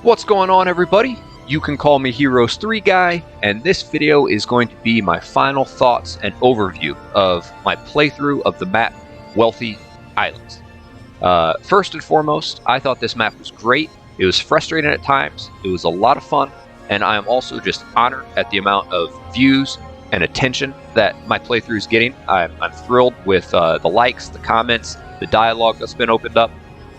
What's going on, everybody? You can call me Heroes 3 Guy, and this video is going to be my final thoughts and overview of my playthrough of the map Wealthy Islands. First and foremost, I thought this map was great. It was frustrating at times, it was a lot of fun, and I am also just honored at the amount of views and attention that my playthrough is getting. I'm thrilled with the likes, the comments, the dialogue that's been opened up.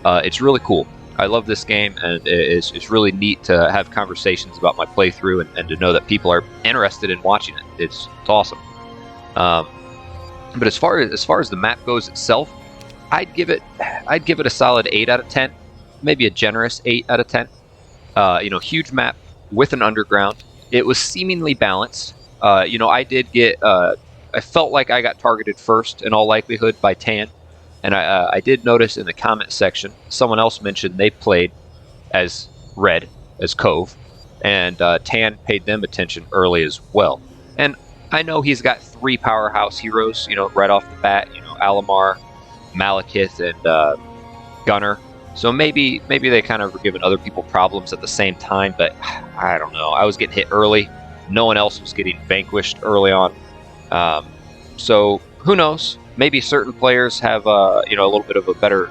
It's really cool. I love this game, and it's really neat to have conversations about my playthrough and to know that people are interested in watching it. It's awesome. But as far as the map goes itself, I'd give it a solid 8 out of 10, maybe a generous 8 out of 10. Huge map with an underground. It was seemingly balanced. I did get I felt like I got targeted first in all likelihood by Tan. And I did notice in the comment section, someone else mentioned they played as Red, as Cove, and Tan paid them attention early as well. And I know he's got 3 powerhouse heroes, right off the bat, Alamar, Malekith, and Gunner. So maybe they kind of were giving other people problems at the same time, but I don't know. I was getting hit early. No one else was getting vanquished early on. So who knows? Maybe certain players have a little bit of a better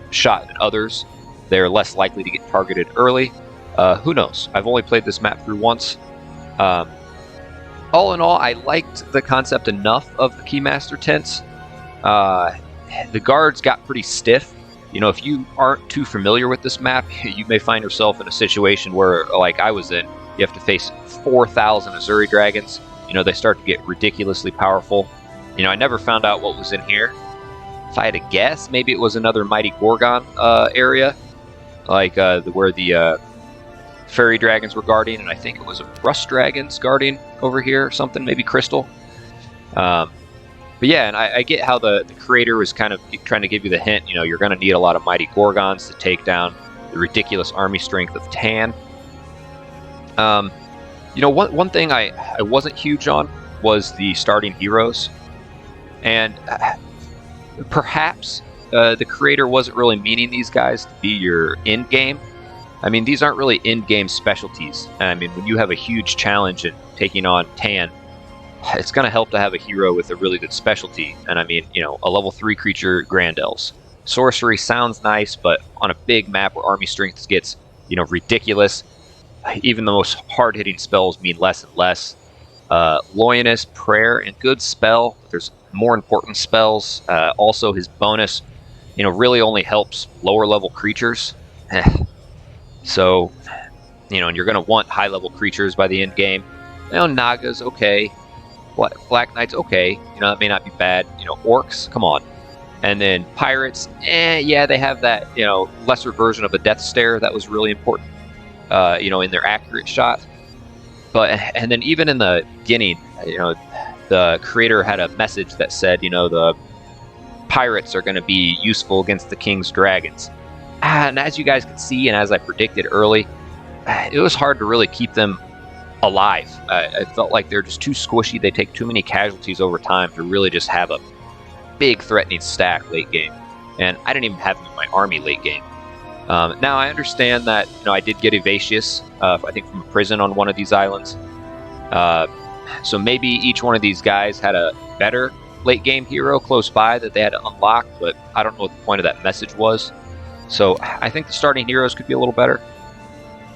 shot than others. They're less likely to get targeted early. Who knows? I've only played this map through once. All in all, I liked the concept enough of the Keymaster tents. The guards got pretty stiff. If you aren't too familiar with this map, you may find yourself in a situation where, like I was in, you have to face 4,000 Azuri dragons. They start to get ridiculously powerful. I never found out what was in here. If I had to guess, maybe it was another Mighty Gorgon area, like where the fairy dragons were guarding, and I think it was a rust dragons guarding over here or something, maybe crystal. But yeah, and I get how the creator was kind of trying to give you the hint. You're going to need a lot of Mighty Gorgons to take down the ridiculous army strength of Tan. One thing I wasn't huge on was the starting heroes. And perhaps the creator wasn't really meaning these guys to be your end game. I mean, these aren't really end game specialties. I mean, when you have a huge challenge in taking on Tan, it's going to help to have a hero with a really good specialty. And I mean, a level 3 creature, Grand Elves. Sorcery sounds nice, but on a big map where army strength gets, ridiculous, even the most hard-hitting spells mean less and less. Loyalness, Prayer, and good spell. There's more important spells. Also, his bonus, really only helps lower level creatures. So, and you're going to want high level creatures by the end game. Naga's okay. Black Knight's okay. That may not be bad. Orcs, come on. And then Pirates, yeah, they have that, lesser version of a Death Stare that was really important, in their accurate shot. And then even in the beginning, the creator had a message that said, the pirates are going to be useful against the king's dragons. And as you guys can see, and as I predicted early, it was hard to really keep them alive. I felt like they're just too squishy. They take too many casualties over time to really just have a big threatening stack late game. And I didn't even have them in my army late game. Now, I understand that, I did get Evasius, I think from a prison on one of these islands. So maybe each one of these guys had a better late game hero close by that they had to unlock, but I don't know what the point of that message was. So I think the starting heroes could be a little better.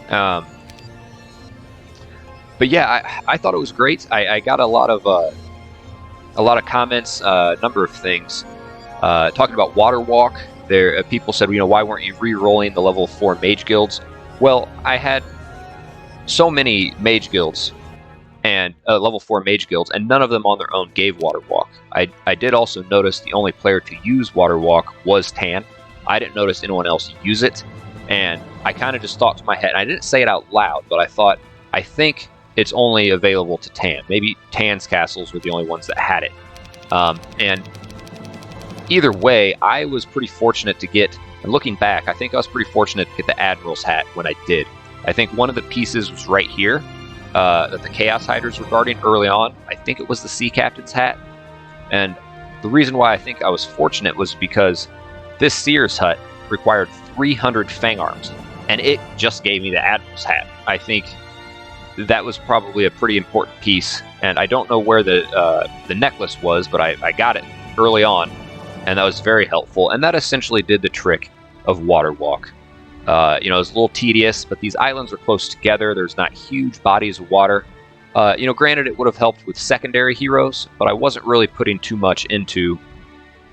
But yeah, I thought it was great. I got a lot of comments, a number of things, talking about Water Walk. There, people said, why weren't you re-rolling the level 4 mage guilds? Well, I had so many mage guilds and level 4 mage guilds, and none of them on their own gave Water Walk. I did also notice the only player to use Water Walk was Tan. I didn't notice anyone else use it, and I kind of just thought to my head, and I didn't say it out loud, but I think it's only available to Tan. Maybe Tan's castles were the only ones that had it. And either way, I was pretty fortunate to get, and looking back, I think I was pretty fortunate to get the Admiral's hat when I did. I think one of the pieces was right here, that the Chaos Hiders were guarding early on. I think it was the Sea Captain's hat. And the reason why I think I was fortunate was because this Seer's hut required 300 Fang Arms. and it just gave me the Admiral's hat. I think that was probably a pretty important piece, and I don't know where the necklace was, but I got it early on, and that was very helpful, and that essentially did the trick of Water Walk. It was a little tedious, but these islands are close together. There's not huge bodies of water. Granted, it would have helped with secondary heroes, but I wasn't really putting too much into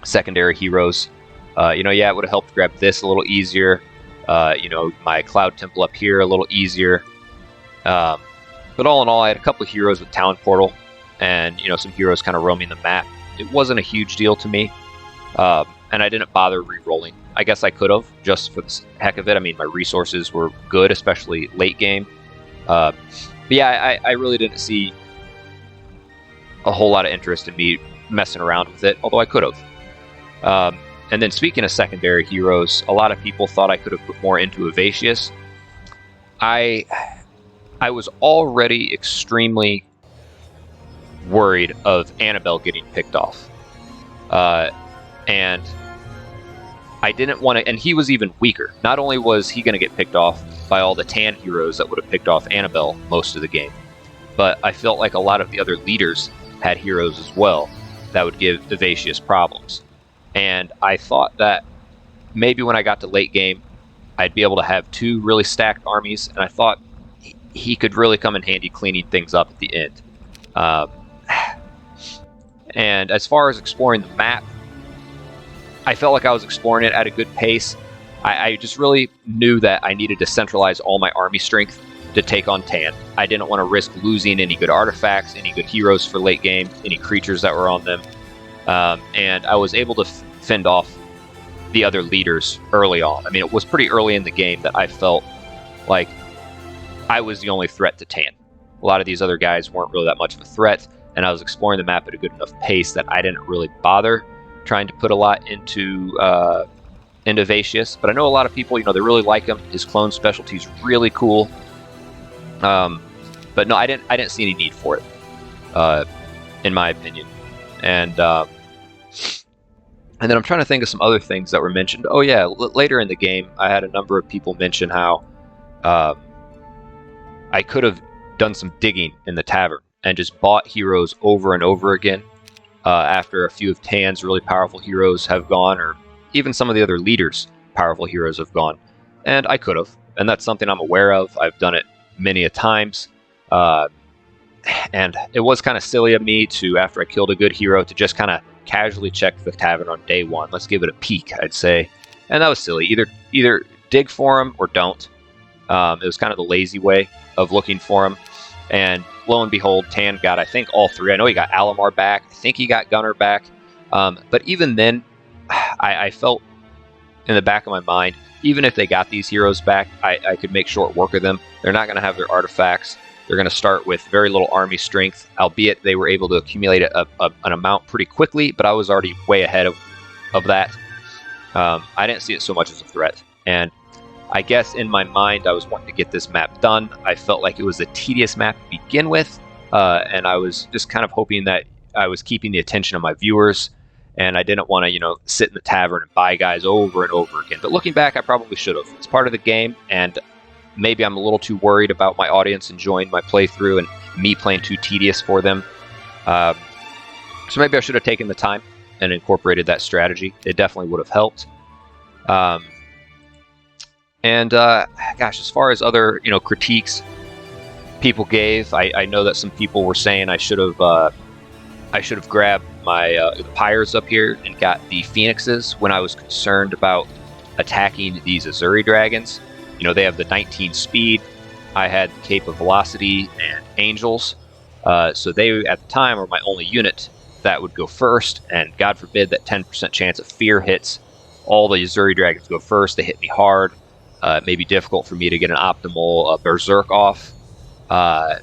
secondary heroes. It would have helped grab this a little easier. My Cloud Temple up here a little easier. But all in all, I had a couple of heroes with Talon Portal, and some heroes kind of roaming the map. It wasn't a huge deal to me, and I didn't bother re-rolling. I guess I could have, just for the heck of it. I mean, my resources were good, especially late game. But yeah, I really didn't see a whole lot of interest in me messing around with it, although I could have. And then speaking of secondary heroes, a lot of people thought I could have put more into Evasius. I was already extremely worried of Annabelle getting picked off. And I didn't want to, and he was even weaker. Not only was he going to get picked off by all the tan heroes that would have picked off Annabelle most of the game, but I felt like a lot of the other leaders had heroes as well that would give Evasius problems. And I thought that maybe when I got to late game, I'd be able to have two really stacked armies, and I thought he could really come in handy cleaning things up at the end. And as far as exploring the map, I felt like I was exploring it at a good pace. I just really knew that I needed to centralize all my army strength to take on Tan. I didn't want to risk losing any good artifacts, any good heroes for late game, any creatures that were on them. And I was able to fend off the other leaders early on. I mean, it was pretty early in the game that I felt like I was the only threat to Tan. A lot of these other guys weren't really that much of a threat, and I was exploring the map at a good enough pace that I didn't really bother trying to put a lot into Evasius. But I know a lot of people, they really like him. His clone specialty is really cool. But no, I didn't see any need for it, in my opinion. And then I'm trying to think of some other things that were mentioned. Oh yeah, later in the game, I had a number of people mention how I could have done some digging in the tavern and just bought heroes over and over again after a few of Tan's really powerful heroes have gone, or even some of the other leaders' powerful heroes have gone. And I could have, and that's something I'm aware of. I've done it many a times. And it was kind of silly of me to, after I killed a good hero, to just kind of casually check the tavern on day one. Let's give it a peek, I'd say. And that was silly. Either dig for him or don't. It was kind of the lazy way of looking for him. And lo and behold, Tan got, I think, all three. I know he got Alamar back. I think he got Gunner back. But even then, I felt in the back of my mind, even if they got these heroes back, I could make short work of them. They're not going to have their artifacts. They're going to start with very little army strength, albeit they were able to accumulate an amount pretty quickly, but I was already way ahead of that. I didn't see it so much as a threat. And I guess in my mind, I was wanting to get this map done. I felt like it was a tedious map to begin with, and I was just kind of hoping that I was keeping the attention of my viewers, and I didn't want to, sit in the tavern and buy guys over and over again. But looking back, I probably should have. It's part of the game, and maybe I'm a little too worried about my audience enjoying my playthrough and me playing too tedious for them. So maybe I should have taken the time and incorporated that strategy. It definitely would have helped. Gosh, as far as other critiques people gave, I know that some people were saying I should have grabbed my the pyres up here and got the phoenixes when I was concerned about attacking these Azuri dragons. They have the 19 speed. I had the Cape of Velocity and Angels. So they, at the time, were my only unit that would go first. And God forbid that 10% chance of fear hits. All the Azuri dragons go first. They hit me hard. It may be difficult for me to get an optimal Berserk off. I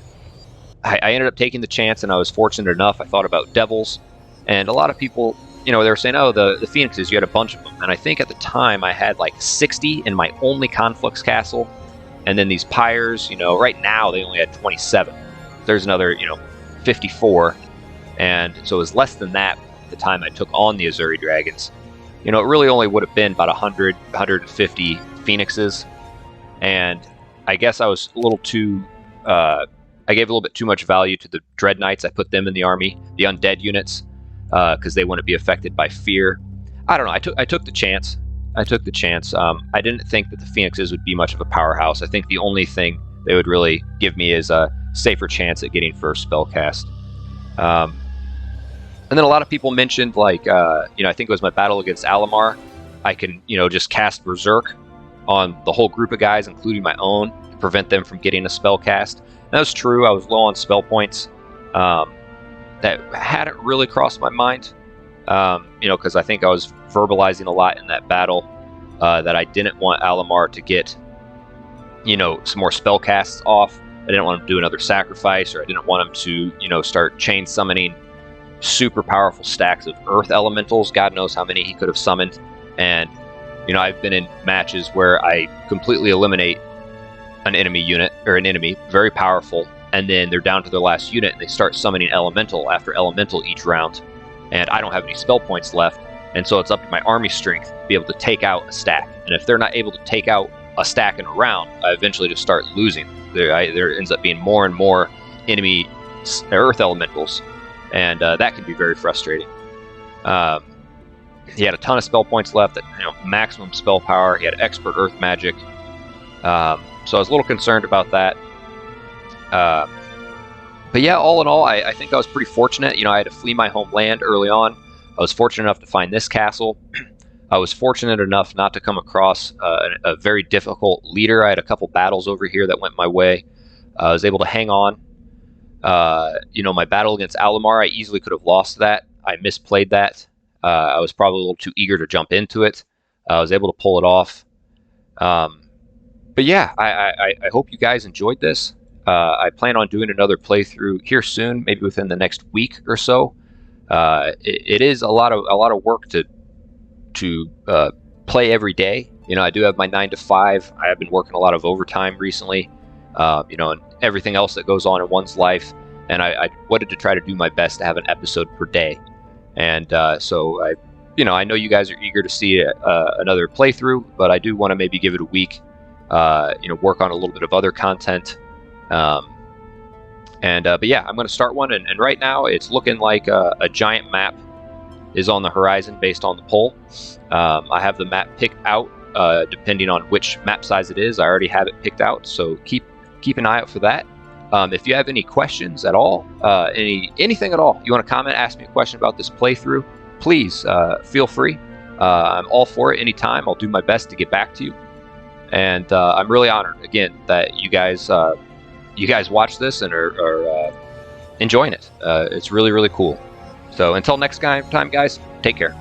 ended up taking the chance, and I was fortunate enough. I thought about Devils. And a lot of people, they were saying, oh, the Phoenixes, you had a bunch of them. And I think at the time I had like 60 in my only Conflux Castle. And then these pyres, right now they only had 27. There's another, 54. And so it was less than that at the time I took on the Azuri Dragons. It really only would have been about 100, 150 Phoenixes. and I guess I was a little too. I gave a little bit too much value to the Dread Knights. I put them in the army, the undead units, because they wouldn't be affected by fear. I don't know. I took the chance. I took the chance. I didn't think that the Phoenixes would be much of a powerhouse. I think the only thing they would really give me is a safer chance at getting first spell cast. And then a lot of people mentioned, like, I think it was my battle against Alamar. I can, just cast Berserk on the whole group of guys, including my own, to prevent them from getting a spell cast. And that was true. I was low on spell points. That hadn't really crossed my mind, because I think I was verbalizing a lot in that battle that I didn't want Alamar to get, some more spell casts off. I didn't want him to do another sacrifice, or I didn't want him to, start chain summoning super powerful stacks of earth elementals. God knows how many he could have summoned. And, I've been in matches where I completely eliminate an enemy unit, or an enemy, very powerful, and then they're down to their last unit, and they start summoning elemental after elemental each round, and I don't have any spell points left, and so it's up to my army strength to be able to take out a stack. And if they're not able to take out a stack in a round, I eventually just start losing. There ends up being more and more enemy earth elementals, and that can be very frustrating. He had a ton of spell points left, at maximum spell power. He had expert earth magic, so I was a little concerned about that. But yeah, all in all, I think I was pretty fortunate. I had to flee my homeland early on. I was fortunate enough to find this castle. I was fortunate enough not to come across a very difficult leader. I had a couple battles over here that went my way. I was able to hang on. My battle against Alamar, I easily could have lost that. I misplayed that. I was probably a little too eager to jump into it. I was able to pull it off. But yeah, I hope you guys enjoyed this. I plan on doing another playthrough here soon, maybe within the next week or so. It is a lot of work to play every day. I do have my 9 to 5. I have been working a lot of overtime recently, and everything else that goes on in one's life. And I wanted to try to do my best to have an episode per day. And so I know you guys are eager to see another playthrough, but I do want to maybe give it a week. Work on a little bit of other content. But yeah, I'm going to start one, and right now it's looking like a giant map is on the horizon based on the poll. I have the map picked out depending on which map size it is. I already have it picked out, so keep an eye out for that. If you have any questions at all, anything at all, you want to comment, ask me a question about this playthrough, please feel free. I'm all for it anytime. I'll do my best to get back to you. And I'm really honored, again, that you guys watch this and are enjoying it. It's really, really cool. So until next time, guys, take care.